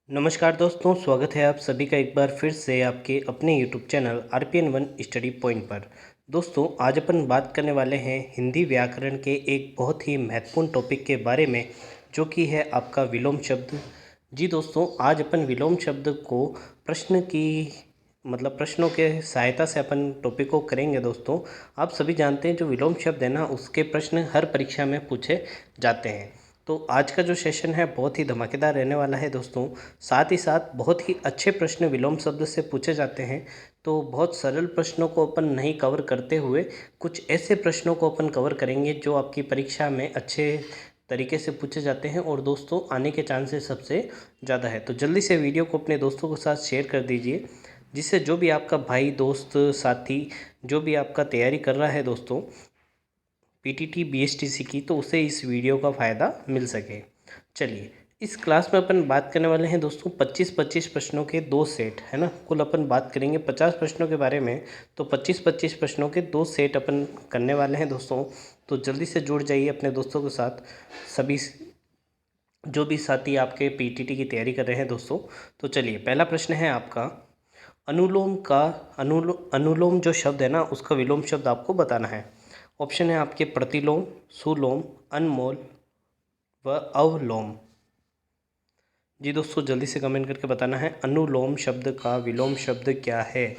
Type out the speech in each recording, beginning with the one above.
नमस्कार दोस्तों, स्वागत है आप सभी का एक बार फिर से आपके अपने YouTube channel RPN1 study point पर। दोस्तों, आज अपन बात करने वाले हैं हिंदी व्याकरण के एक बहुत ही महत्वपूर्ण टॉपिक के बारे में, जो कि है आपका विलोम शब्द। जी दोस्तों, आज अपन विलोम शब्द को प्रश्नों के सहायता से अपन टॉपिक को करेंगे। दोस्तों, आप सभी जानते हैं जो विलोम शब्द है ना, उसके प्रश्न हर परीक्षा में पूछे जाते हैं। तो आज का जो सेशन है बहुत ही धमाकेदार रहने वाला है दोस्तों। साथ ही साथ बहुत ही अच्छे प्रश्न विलोम शब्द से पूछे जाते हैं। तो बहुत सरल प्रश्नों को अपन नहीं कवर करते हुए कुछ ऐसे प्रश्नों को अपन कवर करेंगे जो आपकी परीक्षा में अच्छे तरीके से पूछे जाते हैं और दोस्तों आने के चांसेस सबसे ज़्यादा है। तो जल्दी से वीडियो को अपने दोस्तों के साथ शेयर कर दीजिए, जिससे जो भी आपका भाई, दोस्त, साथी जो भी आपका तैयारी कर रहा है दोस्तों PTT BSTC की, तो उसे इस वीडियो का फ़ायदा मिल सके। चलिए, इस क्लास में अपन बात करने वाले हैं दोस्तों 25-25 प्रश्नों के 2 सेट, है ना। कुल अपन बात करेंगे 50 प्रश्नों के बारे में, तो 25-25 प्रश्नों के 2 सेट अपन करने वाले हैं दोस्तों। तो जल्दी से जुड़ जाइए अपने दोस्तों के साथ, सभी जो भी साथी आपके PTT की तैयारी कर रहे हैं दोस्तों। तो चलिए, पहला प्रश्न है आपका, अनुलोम जो शब्द है ना, उसका विलोम शब्द आपको बताना है। ऑप्शन है आपके प्रतिलोम, सुलोम, अनमोल व अवलोम। जी दोस्तों, जल्दी से कमेंट करके बताना है अनुलोम शब्द का विलोम शब्द क्या है।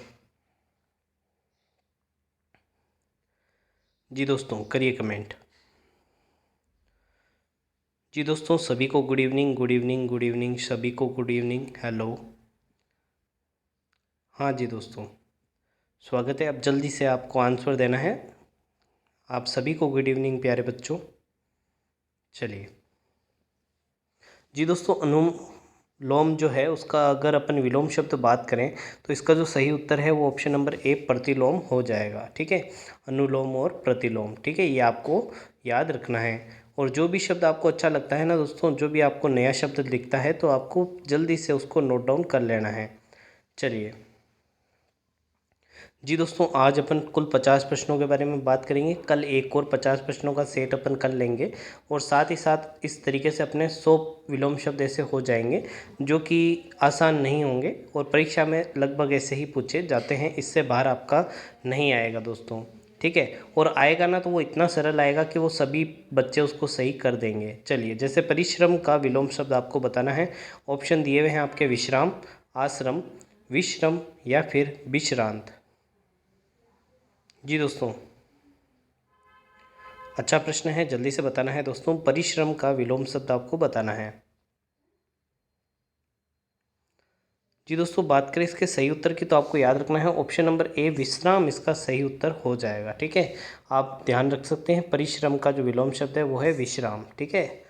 जी दोस्तों, करिए कमेंट। जी दोस्तों, सभी को good evening, good evening, good evening, सभी को गुड इवनिंग। हेलो, हाँ जी दोस्तों, स्वागत है। अब जल्दी से आपको आंसर देना है। आप सभी को गुड इवनिंग प्यारे बच्चों। चलिए जी दोस्तों, अनुलोम जो है उसका अगर अपन विलोम शब्द बात करें तो इसका जो सही उत्तर है वो ऑप्शन नंबर ए प्रतिलोम हो जाएगा। ठीक है, अनुलोम और प्रतिलोम। ठीक है, ये आपको याद रखना है। और जो भी शब्द आपको अच्छा लगता है ना दोस्तों, जो भी आपको नया शब्द दिखता है तो आपको जल्दी से उसको नोट डाउन कर लेना है। चलिए जी दोस्तों, आज अपन कुल 50 प्रश्नों के बारे में बात करेंगे। कल एक और 50 प्रश्नों का सेट अपन कर लेंगे और साथ ही साथ इस तरीके से अपने 100 विलोम शब्द ऐसे हो जाएंगे जो कि आसान नहीं होंगे और परीक्षा में लगभग ऐसे ही पूछे जाते हैं। इससे बाहर आपका नहीं आएगा दोस्तों। ठीक है, और आएगा ना तो वो इतना सरल आएगा कि वो सभी बच्चे उसको सही कर देंगे। चलिए, जैसे परिश्रम का विलोम शब्द आपको बताना है। ऑप्शन दिए हुए हैं आपके विश्राम, आश्रम, विश्रम या फिर विश्रांत। जी दोस्तों, अच्छा प्रश्न है, जल्दी से बताना है दोस्तों। परिश्रम का विलोम शब्द आपको बताना है। जी दोस्तों, बात करें इसके सही उत्तर की तो आपको याद रखना है ऑप्शन नंबर ए विश्राम इसका सही उत्तर हो जाएगा। ठीक है, आप ध्यान रख सकते हैं परिश्रम का जो विलोम शब्द है वो है विश्राम। ठीक है,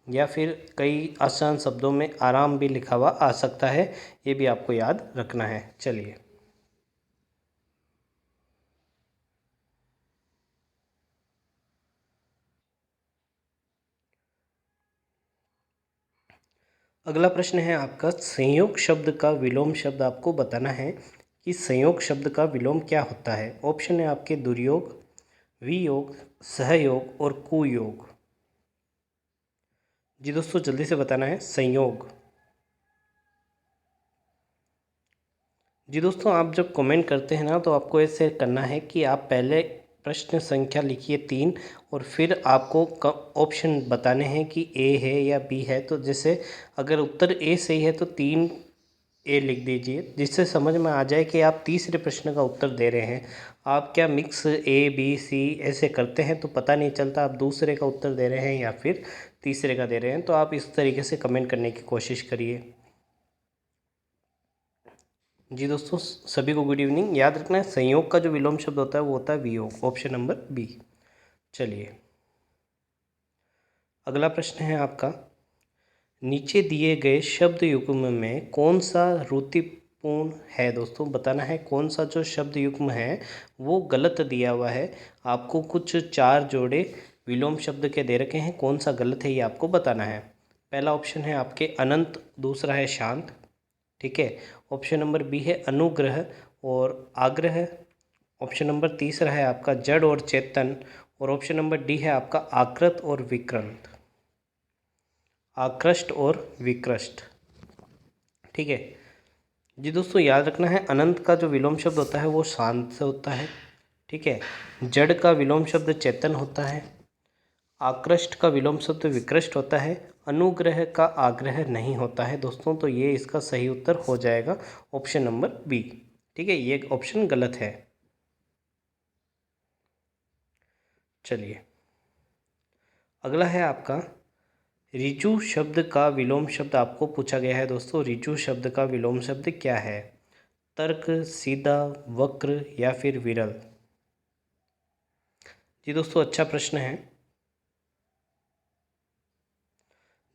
या फिर कई आसान शब्दों में आराम भी लिखा हुआ आ सकता है, ये भी आपको याद रखना है। चलिए अगला प्रश्न है आपका, संयोग शब्द का विलोम शब्द आपको बताना है कि संयोग शब्द का विलोम क्या होता है। ऑप्शन है आपके दुर्योग, वियोग, सहयोग और कुयोग। जी दोस्तों, जल्दी से बताना है संयोग। जी दोस्तों, आप जब कमेंट करते हैं ना तो आपको ऐसे करना है कि आप पहले प्रश्न संख्या लिखिए 3 और फिर आपको ऑप्शन बताने हैं कि ए है या बी है। तो जैसे अगर उत्तर ए सही है तो 3 ए लिख दीजिए, जिससे समझ में आ जाए कि आप तीसरे प्रश्न का उत्तर दे रहे हैं। आप क्या मिक्स ए बी सी ऐसे करते हैं तो पता नहीं चलता आप दूसरे का उत्तर दे रहे हैं या फिर तीसरे का दे रहे हैं। तो आप इस तरीके से कमेंट करने की कोशिश करिए। जी दोस्तों, सभी को गुड इवनिंग। याद रखना है संयोग का जो विलोम शब्द होता है वो होता है वियोग, ऑप्शन नंबर बी। चलिए, अगला प्रश्न है आपका, नीचे दिए गए शब्द युग्म में कौन सा रूढ़िपूर्ण है। दोस्तों, बताना है कौन सा जो शब्द युग्म है वो गलत दिया हुआ है। आपको कुछ 4 जोड़े विलोम शब्द के दे रखे हैं, कौन सा गलत है ये आपको बताना है। पहला ऑप्शन है आपके अनंत, दूसरा है शांत। ठीक है, ऑप्शन नंबर बी है अनुग्रह और आग्रह। ऑप्शन नंबर तीसरा है आपका जड़ और चेतन और ऑप्शन नंबर डी है आपका आकृत और विकृत, आकृष्ट और विकृष्ट। ठीक है जी दोस्तों, याद रखना है अनंत का जो विलोम शब्द होता है वो शांत से होता है। ठीक है, जड़ का विलोम शब्द चेतन होता है। आकृष्ट का विलोम शब्द विकृष्ट होता है। अनुग्रह का आग्रह नहीं होता है दोस्तों, तो ये इसका सही उत्तर हो जाएगा ऑप्शन नंबर बी। ठीक है, ये ऑप्शन गलत है। चलिए अगला है आपका ऋजु शब्द का विलोम शब्द आपको पूछा गया है दोस्तों। ऋजु शब्द का विलोम शब्द क्या है? तर्क, सीधा, वक्र या फिर विरल? जी दोस्तों, अच्छा प्रश्न है।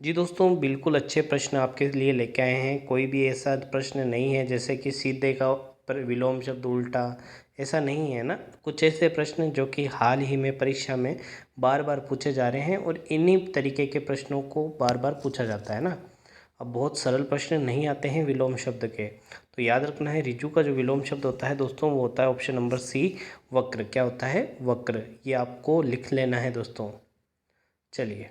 जी दोस्तों, बिल्कुल अच्छे प्रश्न आपके लिए लेके आए हैं। कोई भी ऐसा प्रश्न नहीं है जैसे कि सीधे का विलोम शब्द उल्टा, ऐसा नहीं है ना। कुछ ऐसे प्रश्न जो कि हाल ही में परीक्षा में बार बार पूछे जा रहे हैं और इन्हीं तरीके के प्रश्नों को बार बार पूछा जाता है ना। अब बहुत सरल प्रश्न नहीं आते हैं विलोम शब्द के, तो याद रखना है ऋजु का जो विलोम शब्द होता है दोस्तों वो होता है ऑप्शन नंबर सी, वक्र। क्या होता है? वक्र। ये आपको लिख लेना है दोस्तों। चलिए,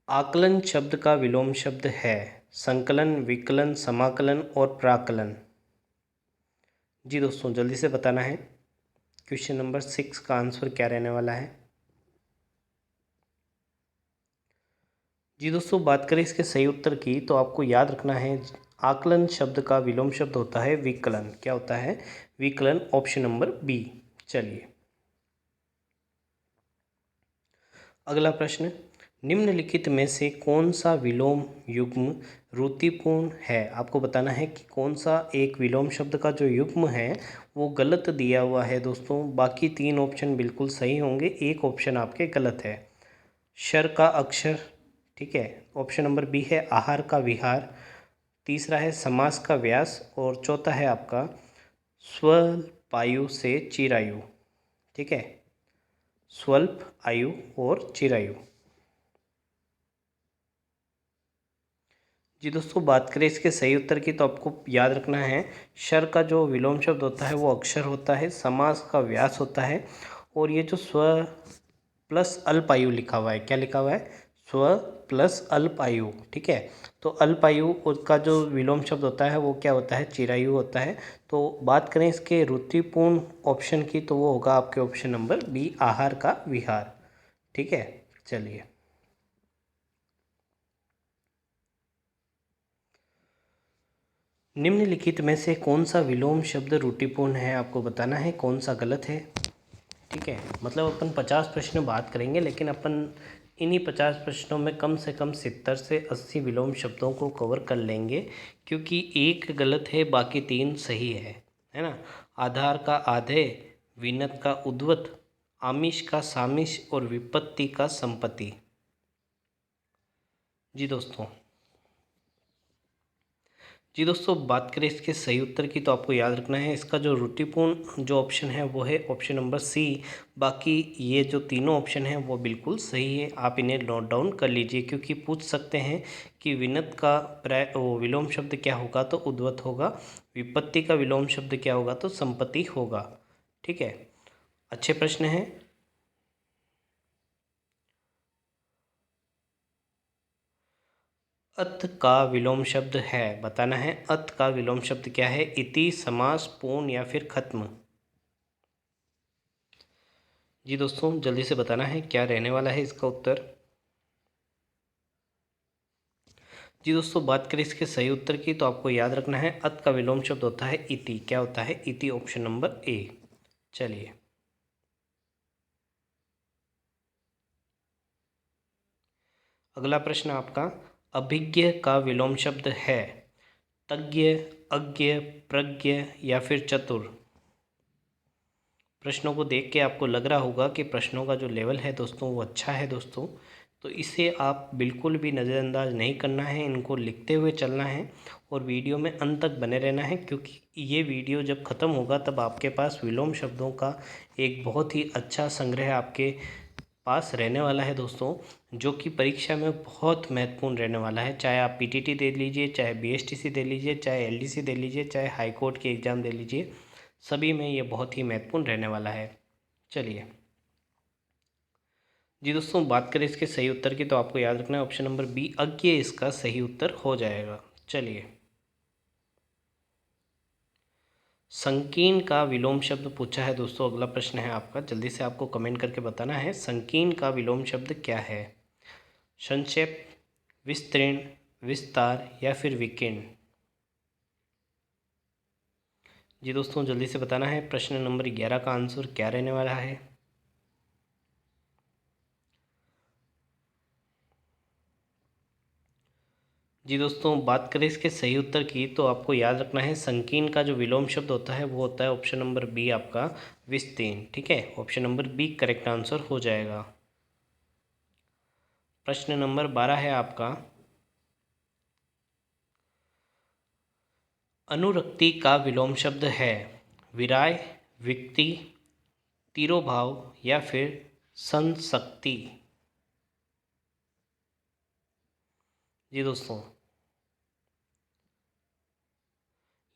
आकलन शब्द का विलोम शब्द है संकलन, विकलन, समाकलन और प्राकलन। जी दोस्तों, जल्दी से बताना है क्वेश्चन नंबर 6 का आंसर क्या रहने वाला है। जी दोस्तों, बात करें इसके सही उत्तर की तो आपको याद रखना है आकलन शब्द का विलोम शब्द होता है विकलन। क्या होता है? विकलन, ऑप्शन नंबर बी। चलिए अगला प्रश्न, निम्नलिखित में से कौन सा विलोम युग्म रुतिपूर्ण है? आपको बताना है कि कौन सा एक विलोम शब्द का जो युग्म है वो गलत दिया हुआ है दोस्तों। बाकी 3 ऑप्शन बिल्कुल सही होंगे, एक ऑप्शन आपके गलत है। शर का अक्षर, ठीक है, ऑप्शन नंबर बी है आहार का विहार। तीसरा है समास का व्यास और चौथा है आपका स्वल्पायु से चिरायु। ठीक है, स्वल्प आयु और चिरायु। जी दोस्तों, बात करें इसके सही उत्तर की तो आपको याद रखना है शर का जो विलोम शब्द होता है वो अक्षर होता है, समास का व्यास होता है और ये जो स्व प्लस अल्पायु लिखा हुआ है, क्या लिखा हुआ है? स्व प्लस अल्पायु। ठीक है, तो अल्पायु उसका जो विलोम शब्द होता है वो क्या होता है? चिरायु होता है। तो बात करें इसके रुचिपूर्ण ऑप्शन की तो वो होगा आपके ऑप्शन नंबर बी, आहार का विहार। ठीक है, चलिए निम्नलिखित में से कौन सा विलोम शब्द रूढ़िपूर्ण है? आपको बताना है कौन सा गलत है। ठीक है, मतलब अपन 50 प्रश्न बात करेंगे लेकिन अपन इन्हीं 50 प्रश्नों में कम से कम 70 से 80 विलोम शब्दों को कवर कर लेंगे, क्योंकि एक गलत है बाकी 3 सही है ना। आधार का आधे, विनत का उद्वत, आमिष का सामिष और विपत्ति का संपत्ति। जी दोस्तों, जी दोस्तों, बात करें इसके सही उत्तर की तो आपको याद रखना है इसका जो रुचिपूर्ण जो ऑप्शन है वो है ऑप्शन नंबर सी। बाकी ये जो तीनों ऑप्शन हैं वो बिल्कुल सही है, आप इन्हें नोट डाउन कर लीजिए, क्योंकि पूछ सकते हैं कि विनत का विलोम शब्द क्या होगा तो उद्वत होगा, विपत्ति का विलोम शब्द क्या होगा तो संपत्ति होगा। ठीक है, अच्छे प्रश्न हैं। अत का विलोम शब्द है, बताना है अत का विलोम शब्द क्या है? इति, समास, पूर्ण या फिर खत्म। जी दोस्तों, जल्दी से बताना है क्या रहने वाला है इसका उत्तर। जी दोस्तों, बात करें इसके सही उत्तर की तो आपको याद रखना है अत का विलोम शब्द होता है इति। क्या होता है? इति, ऑप्शन नंबर ए। चलिए अगला प्रश्न आपका, अभिज्ञ का विलोम शब्द है तज्ञ, अज्ञ, प्रज्ञ या फिर चतुर। प्रश्नों को देख के आपको लग रहा होगा कि प्रश्नों का जो लेवल है दोस्तों वो अच्छा है दोस्तों, तो इसे आप बिल्कुल भी नज़रअंदाज नहीं करना है, इनको लिखते हुए चलना है और वीडियो में अंत तक बने रहना है, क्योंकि ये वीडियो जब ख़त्म होगा तब आपके पास विलोम शब्दों का एक बहुत ही अच्छा संग्रह आपके पास रहने वाला है दोस्तों, जो कि परीक्षा में बहुत महत्वपूर्ण रहने वाला है। चाहे आप पीटीटी दे लीजिए, चाहे बीएसटीसी दे लीजिए, चाहे एलडीसी दे लीजिए, चाहे हाई कोर्ट की एग्ज़ाम दे लीजिए, सभी में ये बहुत ही महत्वपूर्ण रहने वाला है। चलिए जी दोस्तों, बात करें इसके सही उत्तर की तो आपको याद रखना है ऑप्शन नंबर बी अज्ञेय इसका सही उत्तर हो जाएगा। चलिए, संकीर्ण का विलोम शब्द पूछा है दोस्तों। अगला प्रश्न है आपका, जल्दी से आपको कमेंट करके बताना है संकीर्ण का विलोम शब्द क्या है। संक्षेप, विस्तीर्ण, विस्तार या फिर विकीर्ण। जी दोस्तों, जल्दी से बताना है। प्रश्न नंबर 11 का आंसर क्या रहने वाला है। जी दोस्तों, बात करें इसके सही उत्तर की तो आपको याद रखना है संकीर्ण का जो विलोम शब्द होता है वो होता है ऑप्शन नंबर बी आपका विस्तीर्ण। ठीक है, option number B correct answer हो जाएगा। प्रश्न नंबर 12 है आपका, अनुरक्ति का विलोम शब्द है विराय, विक्ति, तिरोभाव या फिर संसक्ति। जी दोस्तों,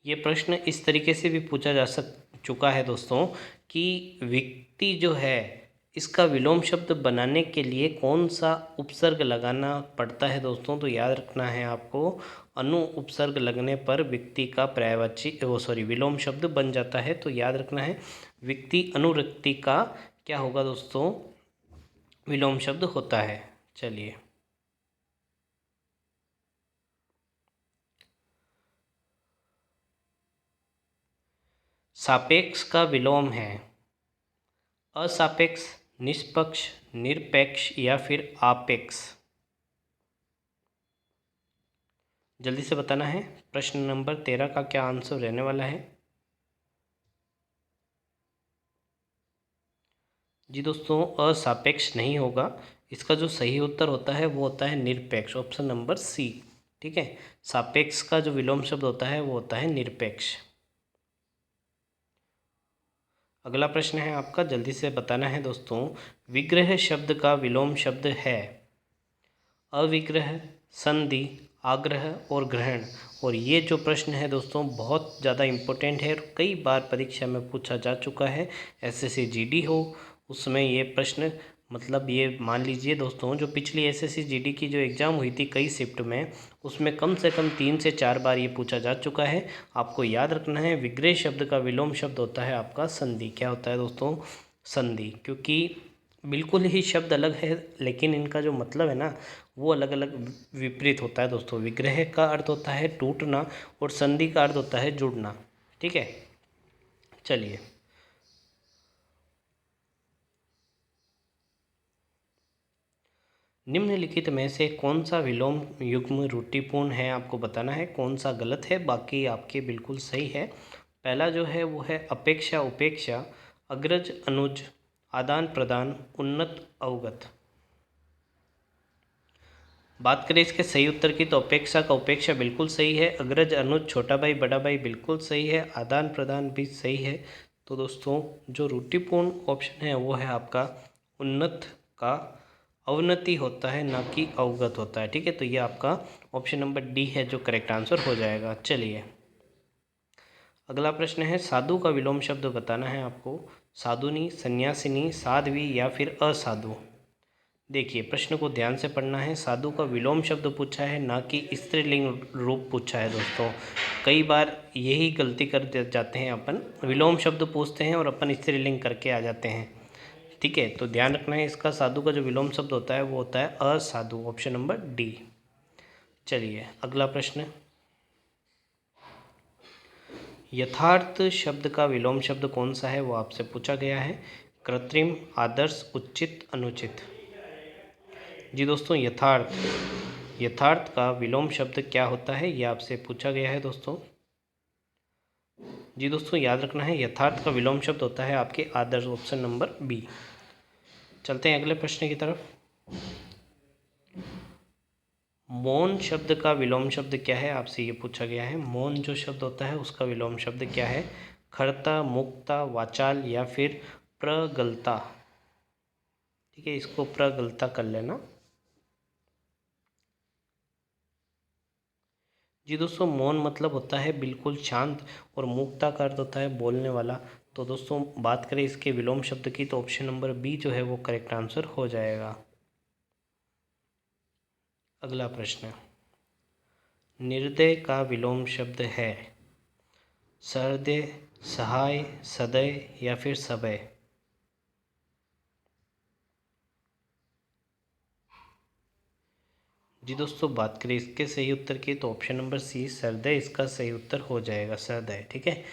ये प्रश्न इस तरीके से भी पूछा जा चुका है दोस्तों कि विक्ति जो है इसका विलोम शब्द बनाने के लिए कौन सा उपसर्ग लगाना पड़ता है दोस्तों। तो याद रखना है आपको, अनु उपसर्ग लगने पर विक्ति का पर्यायवाची विलोम शब्द बन जाता है। तो याद रखना है विक्ति अनुरक्ति का क्या होगा दोस्तों, विलोम शब्द होता है। चलिए, सापेक्ष का विलोम है असापेक्ष, निष्पक्ष, निरपेक्ष या फिर आपेक्ष। जल्दी से बताना है। प्रश्न नंबर 13 का क्या आंसर रहने वाला है। जी दोस्तों, असापेक्ष नहीं होगा। इसका जो सही उत्तर होता है वो होता है निरपेक्ष, ऑप्शन नंबर सी। ठीक है, सापेक्ष का जो विलोम शब्द होता है वो होता है निरपेक्ष। अगला प्रश्न है आपका, जल्दी से बताना है दोस्तों। विग्रह शब्द का विलोम शब्द है अविग्रह, संधि, आग्रह और ग्रहण। और ये जो प्रश्न है दोस्तों बहुत ज़्यादा इम्पोर्टेंट है और कई बार परीक्षा में पूछा जा चुका है। एसएससी जीडी हो उसमें ये प्रश्न, मतलब ये मान लीजिए दोस्तों, जो पिछली एसएससी जीडी की जो एग्ज़ाम हुई थी कई शिफ्ट में, उसमें कम से कम 3 से 4 बार ये पूछा जा चुका है। आपको याद रखना है विग्रह शब्द का विलोम शब्द होता है आपका संधि। क्या होता है दोस्तों, संधि। क्योंकि बिल्कुल ही शब्द अलग है लेकिन इनका जो मतलब है ना वो अलग अलग विपरीत होता है दोस्तों। विग्रह का अर्थ होता है टूटना और संधि का अर्थ होता है जुड़ना। ठीक है, चलिए, निम्नलिखित में से कौन सा विलोम युग्म रूढ़िपूर्ण है आपको बताना है। कौन सा गलत है, बाकी आपके बिल्कुल सही है। पहला जो है वो है अपेक्षा उपेक्षा, अग्रज अनुज, आदान प्रदान, उन्नत अवगत। बात करें इसके सही उत्तर की तो अपेक्षा का उपेक्षा बिल्कुल सही है, अग्रज अनुज छोटा भाई बड़ा भाई बिल्कुल सही है, आदान प्रदान भी सही है। तो दोस्तों जो रूढ़िपूर्ण ऑप्शन है वो है आपका उन्नत का अवनति होता है ना कि अवगत होता है। ठीक है, तो ये आपका ऑप्शन नंबर डी है जो करेक्ट आंसर हो जाएगा। चलिए, अगला प्रश्न है साधु का विलोम शब्द बताना है आपको। साधुनी, सन्यासिनी, साध्वी या फिर असाधु। देखिए, प्रश्न को ध्यान से पढ़ना है। साधु का विलोम शब्द पूछा है ना कि स्त्रीलिंग रूप पूछा है दोस्तों। कई बार यही गलती कर जाते हैं अपन, विलोम शब्द पूछते हैं और अपन स्त्रीलिंग करके आ जाते हैं। ठीक है, तो ध्यान रखना है इसका साधु का जो विलोम शब्द होता है वो होता है असाधु, ऑप्शन नंबर डी। चलिए, अगला प्रश्न, यथार्थ शब्द का विलोम शब्द कौन सा है वो आपसे पूछा गया है। कृत्रिम, आदर्श, उचित, अनुचित। जी दोस्तों, यथार्थ का विलोम शब्द क्या होता है ये आपसे पूछा गया है दोस्तों। जी दोस्तों, याद रखना है यथार्थ का विलोम शब्द होता है आपके आदर्श, ऑप्शन नंबर बी। चलते हैं अगले प्रश्न की तरफ। मौन शब्द का विलोम शब्द क्या है आपसे ये पूछा गया है। मौन जो शब्द होता है उसका विलोम शब्द क्या है। खरता, मुक्ता, वाचाल या फिर प्रगल्ता। ठीक है, इसको प्रगल्ता कर लेना। जी दोस्तों, मौन मतलब होता है बिल्कुल शांत और मुक्ता का अर्थ होता है बोलने वाला। तो दोस्तों बात करें इसके विलोम शब्द की तो ऑप्शन नंबर बी जो है वो करेक्ट आंसर हो जाएगा। अगला प्रश्न, निर्दय का विलोम शब्द है सहृदय, सहाय, सदय या फिर सबय। जी दोस्तों बात करें इसके सही उत्तर की तो ऑप्शन नंबर सी सहृदय इसका सही उत्तर हो जाएगा, सहृदय। ठीक है।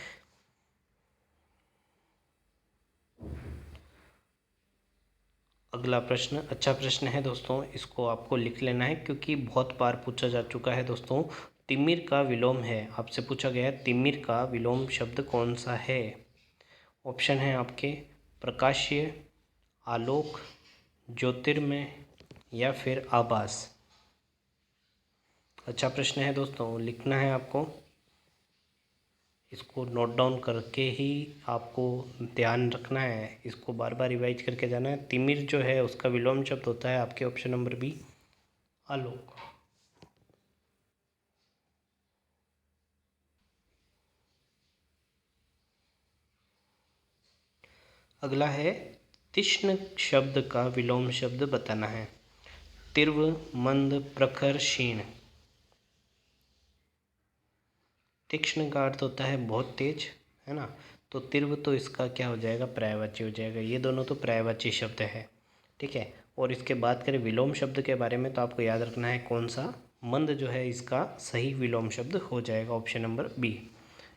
अगला प्रश्न अच्छा प्रश्न है दोस्तों, इसको आपको लिख लेना है क्योंकि बहुत बार पूछा जा चुका है दोस्तों। तिमिर का विलोम है, आपसे पूछा गया है तिमिर का विलोम शब्द कौन सा है। ऑप्शन है आपके प्रकाशीय, आलोक, ज्योतिर्मय या फिर आभास। अच्छा प्रश्न है दोस्तों, लिखना है आपको, इसको नोट डाउन करके ही आपको ध्यान रखना है, इसको बार बार रिवाइज करके जाना है। तिमिर जो है उसका विलोम शब्द होता है आपके ऑप्शन नंबर बी आलोक। अगला है तीक्ष्ण शब्द का विलोम शब्द बताना है। तीव्र, मंद, प्रखर, क्षीण। तीक्ष्ण का अर्थ होता है बहुत तेज, है ना। तो तीव्र तो इसका क्या हो जाएगा, पर्यायवाची हो जाएगा। ये दोनों तो पर्यायवाची शब्द है। ठीक है। और इसके बात करें विलोम शब्द के बारे में तो आपको याद रखना है कौन सा, मंद जो है इसका सही विलोम शब्द हो जाएगा ऑप्शन नंबर बी।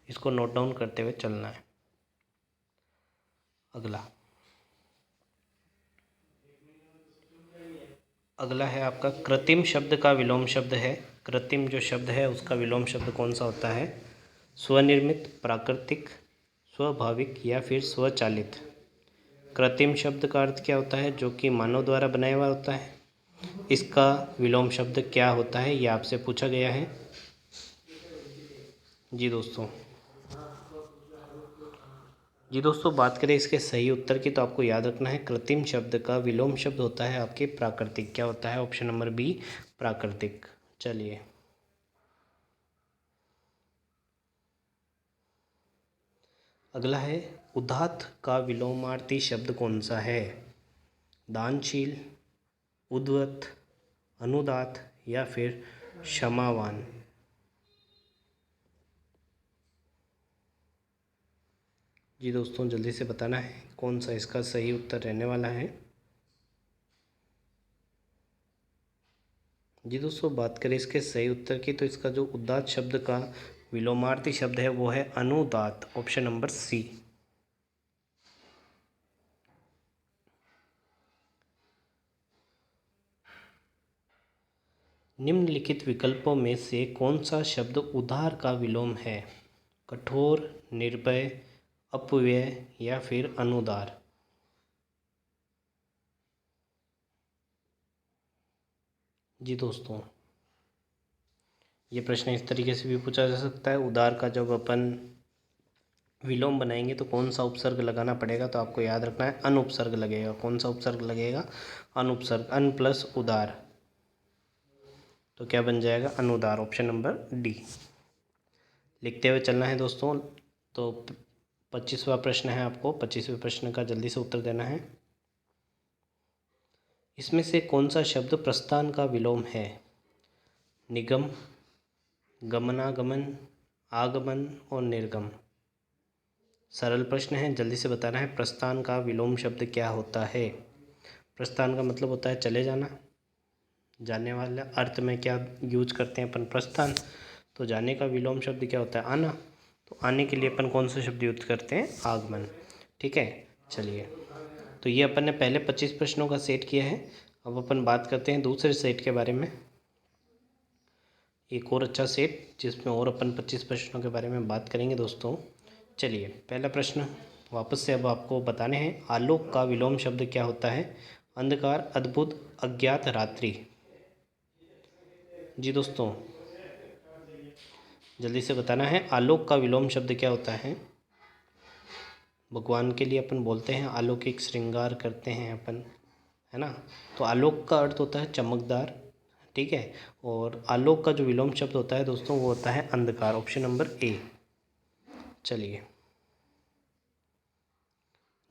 इसको नोट डाउन करते हुए चलना है। अगला अगला है आपका कृत्रिम शब्द का विलोम शब्द है। कृत्रिम जो शब्द है उसका विलोम शब्द कौन सा होता है, स्वनिर्मित, प्राकृतिक, स्वाभाविक या फिर स्वचालित। कृत्रिम शब्द का अर्थ क्या होता है, जो कि मानव द्वारा बनाया हुआ होता है। इसका विलोम शब्द क्या होता है ये आपसे पूछा गया है। जी दोस्तों बात करें इसके सही उत्तर की तो आपको याद रखना है कृत्रिम शब्द का विलोम शब्द होता है आपके प्राकृतिक। क्या होता है, ऑप्शन नंबर बी प्राकृतिक। चलिए अगला है उदात्त का विलोमार्थी शब्द कौन सा है, दानशील, उद्वत, अनुदात या फिर क्षमावान। जी दोस्तों जल्दी से बताना है कौन सा इसका सही उत्तर रहने वाला है। जी दोस्तों बात करें इसके सही उत्तर की तो इसका जो उदात्त शब्द का विलोमार्थी शब्द है वो है अनुदात, ऑप्शन नंबर सी। निम्नलिखित विकल्पों में से कौन सा शब्द उदार का विलोम है, कठोर, निर्भय, अपव्यय या फिर अनुदार। जी दोस्तों ये प्रश्न इस तरीके से भी पूछा जा सकता है, उदार का जब अपन विलोम बनाएंगे तो कौन सा उपसर्ग लगाना पड़ेगा, तो आपको याद रखना है अनुपसर्ग लगेगा। कौन सा उपसर्ग लगेगा, अनुपसर्ग, अन प्लस उदार। तो क्या बन जाएगा, अनुदार, ऑप्शन नंबर डी। लिखते हुए चलना है दोस्तों। तो 25वां प्रश्न है, आपको 25वें प्रश्न का जल्दी से उत्तर देना है। इसमें से कौन सा शब्द प्रस्थान का विलोम है, निगम, गमनागमन, आगमन और निर्गम। सरल प्रश्न है, जल्दी से बताना है प्रस्थान का विलोम शब्द क्या होता है। प्रस्थान का मतलब होता है चले जाना, जाने वाला अर्थ में क्या यूज करते हैं अपन प्रस्थान, तो जाने का विलोम शब्द क्या होता है, आना। तो आने के लिए अपन कौन सा शब्द यूज करते हैं, आगमन। ठीक है। चलिए तो ये अपन ने पहले 25 प्रश्नों का सेट किया है। अब अपन बात करते हैं दूसरे सेट के बारे में, एक और अच्छा सेट जिसमें और अपन 25 प्रश्नों के बारे में बात करेंगे दोस्तों। चलिए पहला प्रश्न वापस से अब आपको बताने हैं, आलोक का विलोम शब्द क्या होता है, अंधकार, अद्भुत, अज्ञात, रात्रि। जी दोस्तों जल्दी से बताना है, आलोक का विलोम शब्द क्या होता है। भगवान के लिए अपन बोलते हैं अलौकिक श्रृंगार करते हैं अपन, है ना। तो आलोक का अर्थ होता है चमकदार। ठीक है। और आलोक का जो विलोम शब्द होता है दोस्तों वो होता है अंधकार, ऑप्शन नंबर ए। चलिए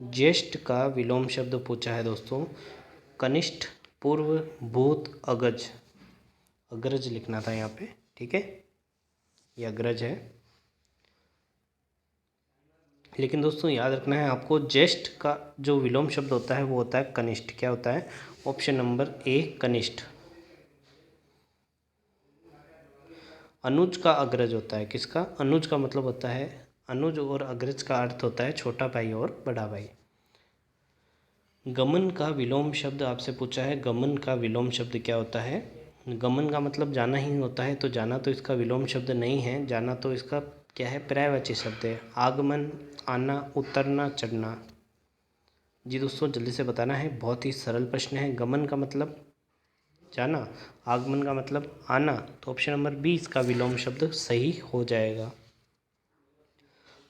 ज्येष्ठ का विलोम शब्द पूछा है दोस्तों। कनिष्ठ, पूर्व, भूत, अग्रज। अग्रज लिखना था यहाँ पे, ठीक है, ये अग्रज है। लेकिन दोस्तों याद रखना है आपको, ज्येष्ठ का जो विलोम शब्द होता है वो होता है कनिष्ठ। क्या होता है? ऑप्शन नंबर ए, कनिष्ठ। अनुज का अग्रज होता है। किसका? अनुज का मतलब होता है, अनुज और अग्रज का अर्थ होता है छोटा भाई और बड़ा भाई। गमन का विलोम शब्द आपसे पूछा है। गमन का विलोम शब्द क्या होता है? गमन का मतलब जाना ही होता है, तो जाना तो इसका विलोम शब्द नहीं है। जाना तो इसका क्या है? पर्यायवाची शब्द है। आगमन, आना, उतरना, चढ़ना। जी दोस्तों जल्दी से बताना है, बहुत ही सरल प्रश्न है। गमन का मतलब जाना, आगमन का मतलब आना, तो ऑप्शन नंबर 20 का विलोम शब्द सही हो जाएगा।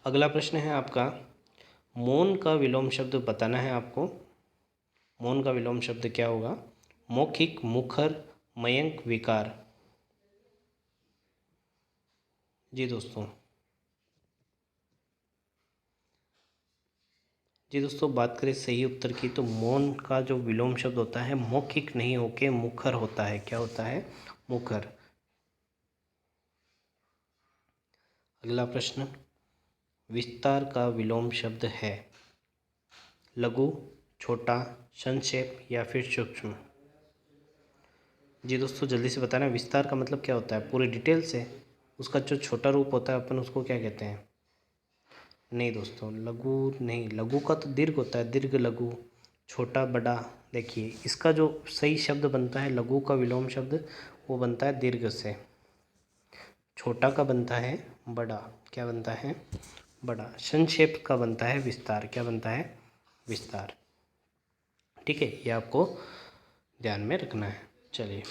अगला प्रश्न है आपका, मौन का विलोम शब्द बताना है आपको। मौन का विलोम शब्द क्या होगा? मौखिक, मुखर, मयंक, विकार। जी दोस्तों, बात करें सही उत्तर की, तो मौन का जो विलोम शब्द होता है मौखिक नहीं होके मुखर होता है। क्या होता है? मुखर। अगला प्रश्न, विस्तार का विलोम शब्द है लघु, छोटा, संक्षेप या फिर सूक्ष्म। जी दोस्तों जल्दी से बताना, विस्तार का मतलब क्या होता है? पूरी डिटेल से। उसका जो छोटा रूप होता है अपन उसको क्या कहते हैं? नहीं दोस्तों, लघु नहीं, लघु का तो दीर्घ होता है, दीर्घ लघु। छोटा, बड़ा। देखिए इसका जो सही शब्द बनता है लघु का विलोम शब्द, वो बनता है दीर्घ से। छोटा का बनता है बड़ा। क्या बनता है? बड़ा। संक्षेप का बनता है विस्तार। क्या बनता है? विस्तार। ठीक है, ये आपको ध्यान में रखना है। चलिए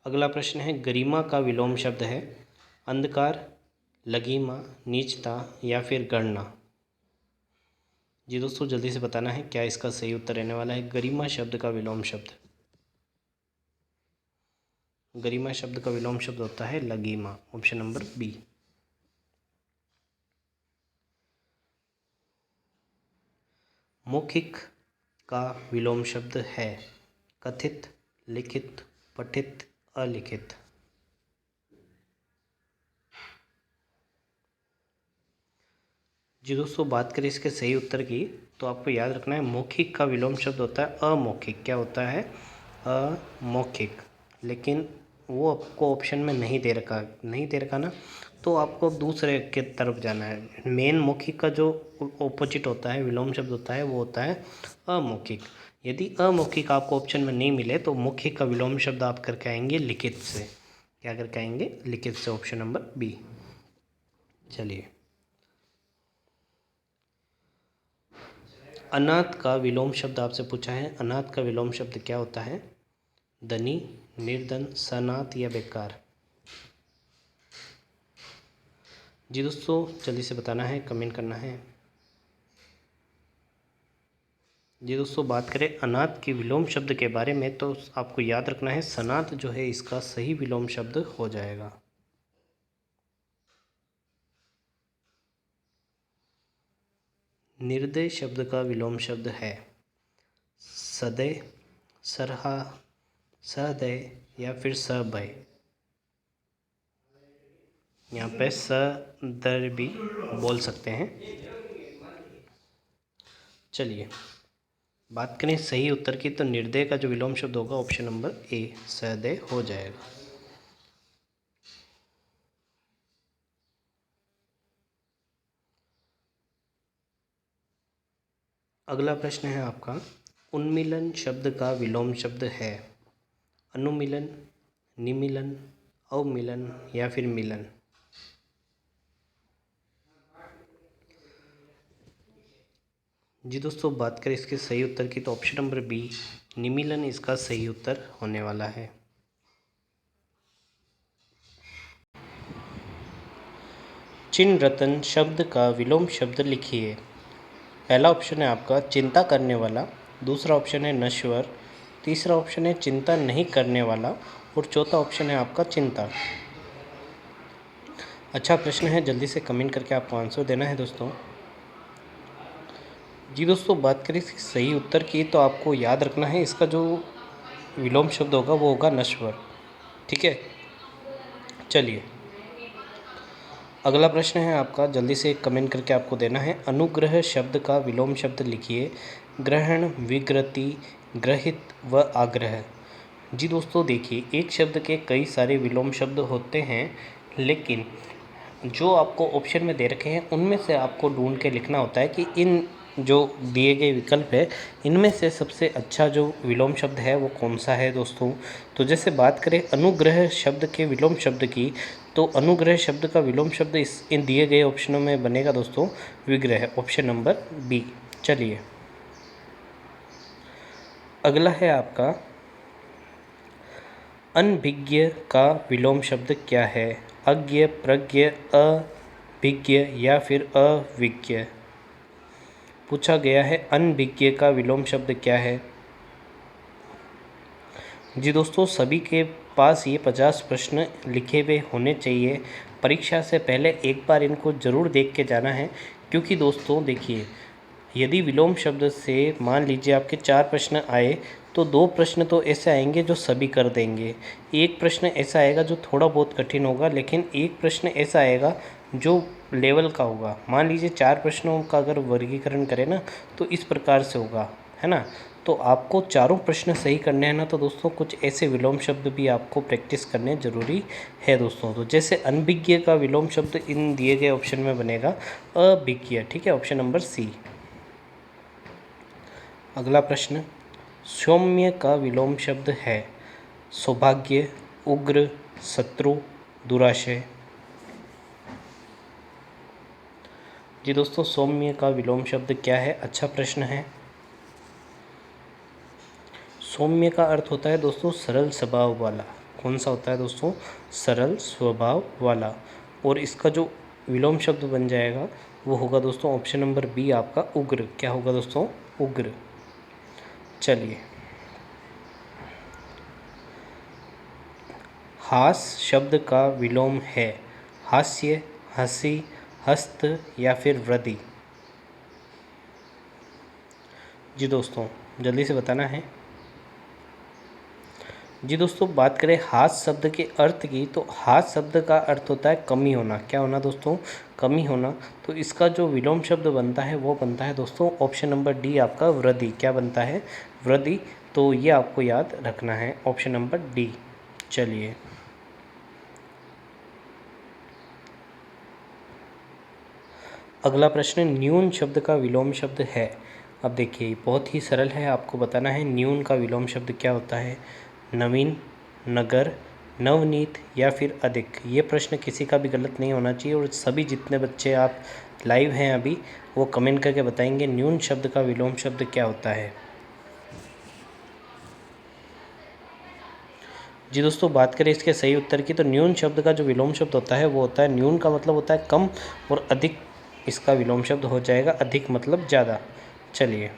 अगला प्रश्न है, गरिमा का विलोम शब्द है अंधकार, लघिमा, नीचता या फिर गणना। जी दोस्तों जल्दी से बताना है क्या इसका सही उत्तर रहने वाला है। गरिमा शब्द का विलोम शब्द, गरिमा शब्द का विलोम शब्द होता है लघिमा। Option number B. मौखिक का विलोम शब्द है कथित, लिखित, पठित, अलिखित। जी दोस्तों बात करें इसके सही उत्तर की, तो आपको याद रखना है मौखिक का विलोम शब्द होता है अमौखिक। क्या होता है? अमौखिक। लेकिन वो आपको ऑप्शन में नहीं दे रखा, नहीं दे रखा ना, तो आपको दूसरे के तरफ जाना है। मेन मौखिक का जो ऑपोजिट होता है, विलोम शब्द होता है, वो होता है अमौखिक। यदि अमौखिक आपको ऑप्शन में नहीं मिले तो मौखिक का विलोम शब्द आप करके आएंगे लिखित से। क्या करके आएंगे? लिखित से। Option number B. चलिए अनाथ का विलोम शब्द आपसे पूछा है। अनाथ का विलोम शब्द क्या होता है? धनी, निर्धन, सनाथ या बेकार। जी दोस्तों जल्दी से बताना है, कमेंट करना है। जी दोस्तों बात करें अनाथ के विलोम शब्द के बारे में, तो आपको याद रखना है सनाथ जो है इसका सही विलोम शब्द हो जाएगा। निर्दय शब्द का विलोम शब्द है सदय, सरहा, सहदय या फिर सभय। यहाँ पे सदर भी बोल सकते हैं। चलिए बात करें सही उत्तर की, तो निर्दय का जो विलोम शब्द होगा ऑप्शन नंबर ए, सहदय हो जाएगा। अगला प्रश्न है आपका, उन्मिलन शब्द का विलोम शब्द है अनुमिलन, निमिलन, अवमिलन या फिर मिलन। जी दोस्तों बात करें इसके सही उत्तर की, तो ऑप्शन नंबर बी, निमिलन इसका सही उत्तर होने वाला है। चिन रतन शब्द का विलोम शब्द लिखिए। पहला ऑप्शन है आपका चिंता करने वाला, दूसरा ऑप्शन है नश्वर, तीसरा ऑप्शन है चिंता नहीं करने वाला और चौथा ऑप्शन है आपका चिंता। अच्छा प्रश्न है, जल्दी से कमेंट करके आपको आंसर देना है दोस्तों। जी दोस्तों, बात करें इसके सही उत्तर की तो आपको याद रखना है इसका जो विलोम शब्द होगा वो होगा नश्वर। ठीक है, चलिए अगला प्रश्न है आपका, जल्दी से कमेंट करके आपको देना है। अनुग्रह शब्द का विलोम शब्द लिखिए। ग्रहण, विकृति, ग्रहित व आग्रह। जी दोस्तों देखिए, एक शब्द के कई सारे विलोम शब्द होते हैं, लेकिन जो आपको ऑप्शन में दे रखे हैं उनमें से आपको ढूंढ के लिखना होता है कि इन जो दिए गए विकल्प है इनमें से सबसे अच्छा जो विलोम शब्द है वो कौन सा है दोस्तों। तो जैसे बात करें अनुग्रह शब्द के विलोम शब्द की, तो अनुग्रह शब्द का विलोम शब्द इन दिए गए ऑप्शनों में बनेगा दोस्तों विग्रह, ऑप्शन नंबर बी। चलिए अगला है आपका, अनभिज्ञ का विलोम शब्द क्या है। अज्ञ, प्रज्ञ, अभिज्ञ या फिर अविज्ञ। पूछा गया है अनभिज्ञ का विलोम शब्द क्या है। जी दोस्तों, सभी के पास ये 50 प्रश्न लिखे हुए होने चाहिए। परीक्षा से पहले एक बार इनको ज़रूर देख के जाना है, क्योंकि दोस्तों देखिए, यदि विलोम शब्द से मान लीजिए आपके 4 प्रश्न आए तो 2 प्रश्न तो ऐसे आएंगे जो सभी कर देंगे, एक प्रश्न ऐसा आएगा जो थोड़ा बहुत कठिन होगा, लेकिन एक प्रश्न ऐसा आएगा जो लेवल का होगा। मान लीजिए 4 प्रश्नों का अगर वर्गीकरण करें ना तो इस प्रकार से होगा, है ना। तो आपको चारों प्रश्न सही करने हैं ना, तो दोस्तों कुछ ऐसे विलोम शब्द भी आपको प्रैक्टिस करने ज़रूरी है दोस्तों। तो जैसे अनभिज्ञ का विलोम शब्द इन दिए गए ऑप्शन में बनेगा अभिज्ञ। ठीक है, ऑप्शन नंबर सी। अगला प्रश्न, सौम्य का विलोम शब्द है सौभाग्य, उग्र, शत्रु, दुराशय। जी दोस्तों, सौम्य का विलोम शब्द क्या है। अच्छा प्रश्न है। सौम्य का अर्थ होता है दोस्तों सरल स्वभाव वाला। कौन सा होता है दोस्तों, सरल स्वभाव वाला। और इसका जो विलोम शब्द बन जाएगा वो होगा दोस्तों ऑप्शन नंबर बी आपका उग्र। क्या होगा दोस्तों, उग्र। चलिए, हास शब्द का विलोम है हास्य, हंसी, हस्त या फिर वृद्धि। जी दोस्तों, जल्दी से बताना है। जी दोस्तों, बात करें हास शब्द के अर्थ की, तो हास शब्द का अर्थ होता है कमी होना। क्या होना दोस्तों, कमी होना। तो इसका जो विलोम शब्द बनता है वो बनता है दोस्तों ऑप्शन नंबर डी आपका वृद्धि। क्या बनता है, वृद्धि। तो ये आपको याद रखना है, ऑप्शन नंबर डी। चलिए अगला प्रश्न, न्यून शब्द का विलोम शब्द है। अब देखिए बहुत ही सरल है, आपको बताना है न्यून का विलोम शब्द क्या होता है। नवीन, नगर, नवनीत या फिर अधिक। ये प्रश्न किसी का भी गलत नहीं होना चाहिए, और सभी जितने बच्चे आप लाइव हैं अभी वो कमेंट करके बताएंगे न्यून शब्द का विलोम शब्द क्या होता है। जी दोस्तों, बात करें इसके सही उत्तर की, तो न्यून शब्द का जो विलोम शब्द होता है वो होता है, न्यून का मतलब होता है कम, और अधिक इसका विलोम शब्द हो जाएगा अधिक मतलब ज़्यादा। चलिए,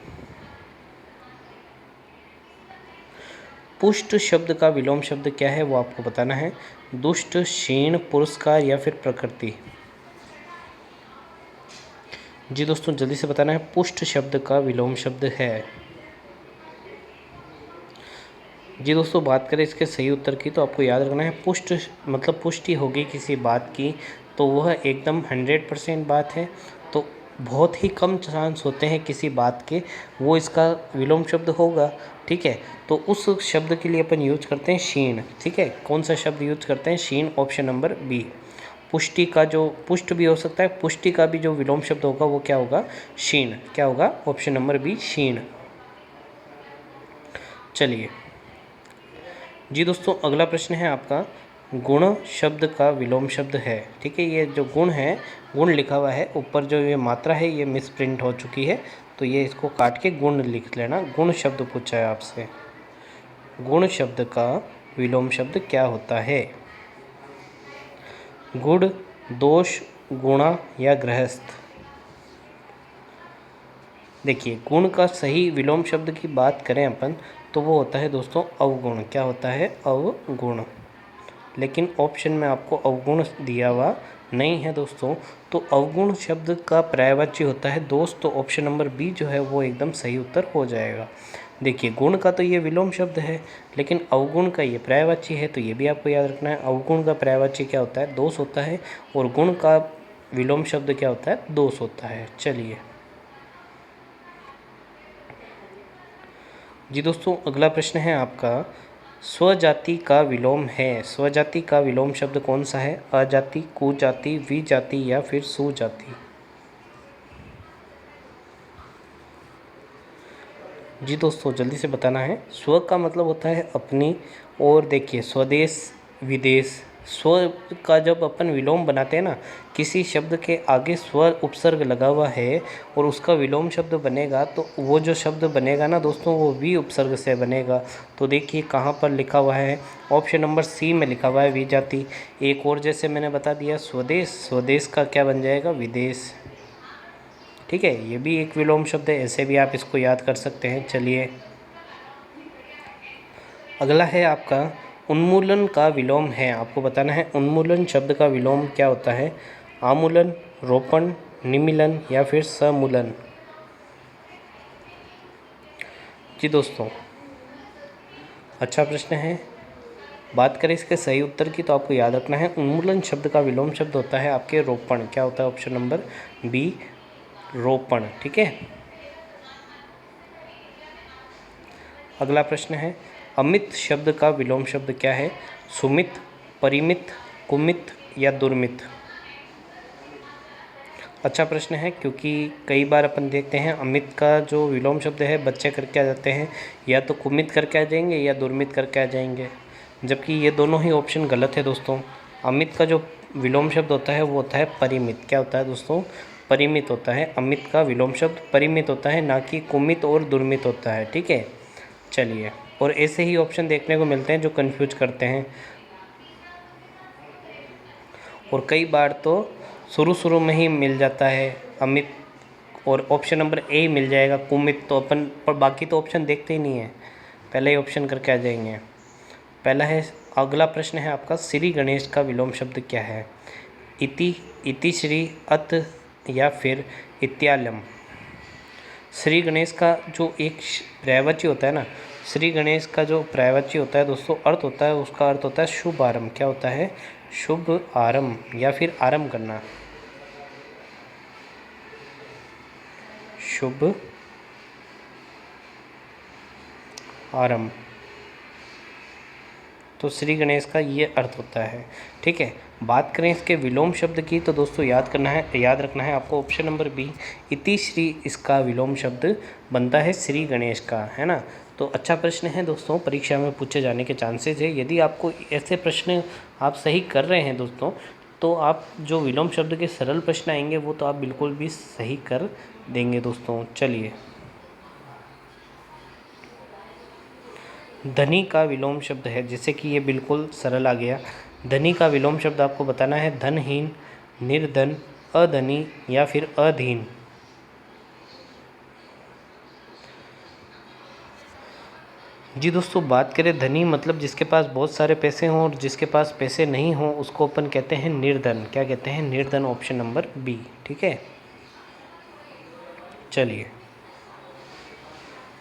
पुष्ट शब्द का विलोम शब्द क्या है वो आपको बताना है। दुष्ट, क्षीण, पुरस्कार या फिर प्रकृति। जी दोस्तों, जल्दी से बताना है। पुष्ट शब्द का विलोम शब्द है। जी दोस्तों, बात करें इसके सही उत्तर की, तो आपको याद रखना है पुष्ट मतलब पुष्टि होगी किसी बात की, तो वह एकदम 100% बात है। तो बहुत ही कम चांस होते हैं किसी बात के, वो इसका विलोम शब्द होगा। ठीक है, तो उस शब्द के लिए अपन यूज करते हैं क्षीण। ठीक है, कौन सा शब्द यूज करते हैं, क्षीण, ऑप्शन नंबर बी। पुष्टि का जो पुष्ट भी हो सकता है, पुष्टि का भी जो विलोम शब्द होगा वो क्या होगा, क्षीण। क्या होगा, ऑप्शन नंबर बी, क्षीण। चलिए जी दोस्तों, अगला प्रश्न है आपका, गुण शब्द का विलोम शब्द है। ठीक है, ये जो गुण है, गुण लिखा हुआ है ऊपर, जो ये मात्रा है ये मिस प्रिंट हो चुकी है, तो ये इसको काट के गुण लिख लेना। गुण शब्द पूछा है आपसे, गुण शब्द का विलोम शब्द क्या होता है। गुण, दोष, गुणा या गृहस्थ। देखिए, गुण का सही विलोम शब्द की बात करें अपन, तो वो होता है दोस्तों अवगुण। क्या होता है, अवगुण। लेकिन ऑप्शन में आपको अवगुण दिया हुआ नहीं है दोस्तों। तो अवगुण शब्द का पर्यायवाची होता है दोस्त, तो ऑप्शन नंबर बी जो है वो एकदम सही उत्तर हो जाएगा। देखिए गुण का तो ये विलोम शब्द है, लेकिन अवगुण का ये पर्यायवाची है, तो ये भी आपको याद रखना है। अवगुण का पर्यायवाची क्या होता है? दोष होता है, और गुण का विलोम शब्द क्या होता है? दोष होता है। चलिए जी दोस्तों, अगला प्रश्न है आपका, स्वजाति का विलोम है। स्वजाति का विलोम शब्द कौन सा है? अजाति, कुजाति, विजाति या फिर सुजाति? जी दोस्तों जल्दी से बताना है। स्व का मतलब होता है अपनी, और देखिए स्वदेश, विदेश। स्व का जब अपन विलोम बनाते हैं ना, किसी शब्द के आगे स्व उपसर्ग लगा हुआ है और उसका विलोम शब्द बनेगा, तो वो जो शब्द बनेगा ना दोस्तों, वो वी उपसर्ग से बनेगा। तो देखिए कहाँ पर लिखा हुआ है? ऑप्शन नंबर सी में लिखा हुआ है विजाति। एक और जैसे मैंने बता दिया स्वदेश, स्वदेश का क्या बन जाएगा? विदेश। ठीक है, ये भी एक विलोम शब्द है, ऐसे भी आप इसको याद कर सकते हैं। चलिए अगला है आपका, उन्मूलन का विलोम है। आपको बताना है उन्मूलन शब्द का विलोम क्या होता है? आमूलन, रोपण, निमीलन या फिर समूलन? जी दोस्तों अच्छा प्रश्न है। बात करें इसके सही उत्तर की, तो आपको याद रखना है उन्मूलन शब्द का विलोम शब्द होता है आपके रोपण। क्या होता है? ऑप्शन नंबर बी, रोपण। ठीक है, अगला प्रश्न है, अमित शब्द का विलोम शब्द क्या है? सुमित, परिमित, कुमित या दुर्मित? अच्छा प्रश्न है, क्योंकि कई बार अपन देखते हैं अमित का जो विलोम शब्द है बच्चे करके आ जाते हैं, या तो कुमित करके आ जाएंगे या दुर्मित करके आ जाएंगे, जबकि ये दोनों ही ऑप्शन गलत है दोस्तों। अमित का जो विलोम शब्द होता है वो होता है परिमित। क्या होता है दोस्तों? परिमित होता है। अमित का विलोम शब्द परिमित होता है, ना कि कुमित और दुर्मित होता है। ठीक है, चलिए, और ऐसे ही ऑप्शन देखने को मिलते हैं जो कंफ्यूज करते हैं, और कई बार तो शुरू में ही मिल जाता है अमित, और ऑप्शन नंबर ए मिल जाएगा कुमित, तो अपन पर बाकी तो ऑप्शन देखते ही नहीं है, पहले ही ऑप्शन करके आ जाएंगे। पहला है, अगला प्रश्न है आपका, श्री गणेश का विलोम शब्द क्या है? इति, इतिश्री, अत या फिर इत्यालम? श्री गणेश का जो एक पर्यायवाची होता है ना, श्री गणेश का जो पर्यायवाची होता है दोस्तों, अर्थ होता है, उसका अर्थ होता है शुभ आरंभ। क्या होता है? शुभ आरंभ या फिर आरंभ करना, शुभ आरंभ। तो श्री गणेश का ये अर्थ होता है। ठीक है, बात करें इसके विलोम शब्द की, तो दोस्तों याद रखना है आपको ऑप्शन नंबर बी, इति श्री, इसका विलोम शब्द बनता है श्री गणेश का, है ना। तो अच्छा प्रश्न है दोस्तों, परीक्षा में पूछे जाने के चांसेस है। यदि आपको ऐसे प्रश्न आप सही कर रहे हैं दोस्तों, तो आप जो विलोम शब्द के सरल प्रश्न आएंगे वो तो आप बिल्कुल भी सही कर देंगे दोस्तों। चलिए, धनी का विलोम शब्द है, जैसे कि ये बिल्कुल सरल आ गया। धनी का विलोम शब्द आपको बताना है धनहीन, निर्धन, अधनी या फिर अधीन? जी दोस्तों, बात करें धनी मतलब जिसके पास बहुत सारे पैसे हों, और जिसके पास पैसे नहीं हों उसको अपन कहते हैं निर्धन। क्या कहते हैं? निर्धन, ऑप्शन नंबर बी। ठीक है, चलिए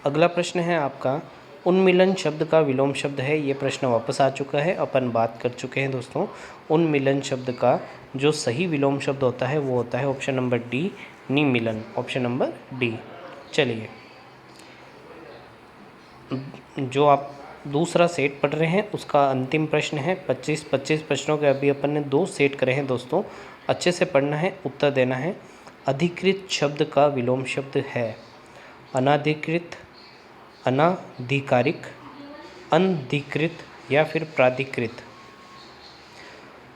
अगला प्रश्न है आपका, उन्मिलन शब्द का विलोम शब्द है। ये प्रश्न वापस आ चुका है, अपन बात कर चुके हैं दोस्तों। उन्मिलन शब्द का जो सही विलोम शब्द होता है वो होता है ऑप्शन नंबर डी, निमिलन, ऑप्शन नंबर डी। चलिए, जो आप दूसरा सेट पढ़ रहे हैं उसका अंतिम प्रश्न है। 25 प्रश्नों के अभी अपन ने 2 सेट करे हैं दोस्तों, अच्छे से पढ़ना है, उत्तर देना है। अधिकृत शब्द का विलोम शब्द है अनाधिकृत, अनाधिकारिक, अनधिकृत या फिर प्राधिकृत?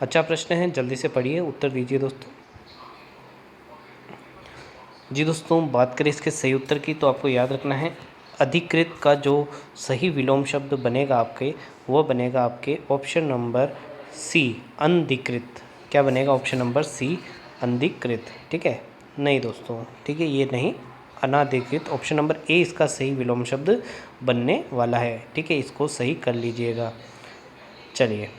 अच्छा प्रश्न है, जल्दी से पढ़िए, उत्तर दीजिए दोस्तों। जी दोस्तों, बात करें इसके सही उत्तर की, तो आपको याद रखना है अधिकृत का जो सही विलोम शब्द बनेगा आपके, वो बनेगा आपके ऑप्शन नंबर सी, अनधिकृत। क्या बनेगा? ऑप्शन नंबर सी, अनधिकृत। ठीक है, नहीं दोस्तों, ठीक है, ये नहीं, अनाधिकृत। ऑप्शन नंबर ए इसका सही विलोम शब्द बनने वाला है। ठीक है, इसको सही कर लीजिएगा। चलिए,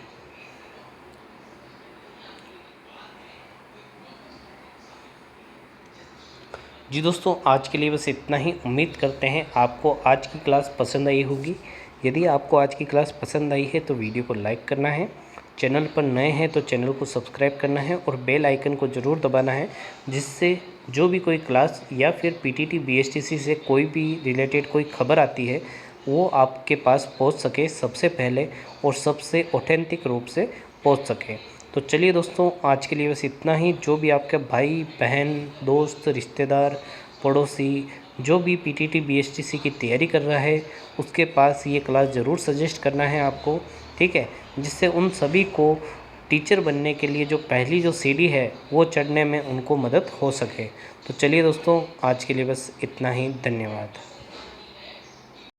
जी दोस्तों, आज के लिए बस इतना ही। उम्मीद करते हैं आपको आज की क्लास पसंद आई होगी। यदि आपको आज की क्लास पसंद आई है तो वीडियो को लाइक करना है, चैनल पर नए हैं तो चैनल को सब्सक्राइब करना है और बेल आइकन को ज़रूर दबाना है, जिससे जो भी कोई क्लास या फिर पीटीटी बीएसटीसी से कोई भी रिलेटेड कोई खबर आती है वो आपके पास पहुंच सके सबसे पहले और सबसे ऑथेंटिक रूप से पहुंच सके। तो चलिए दोस्तों, आज के लिए बस इतना ही। जो भी आपके भाई बहन दोस्त रिश्तेदार पड़ोसी जो भी पीटीटी बीएसटीसी की तैयारी कर रहा है उसके पास ये क्लास ज़रूर सजेस्ट करना है आपको, ठीक है, जिससे उन सभी को टीचर बनने के लिए जो पहली जो सीढ़ी है वो चढ़ने में उनको मदद हो सके। तो चलिए दोस्तों, आज के लिए बस इतना ही। धन्यवाद।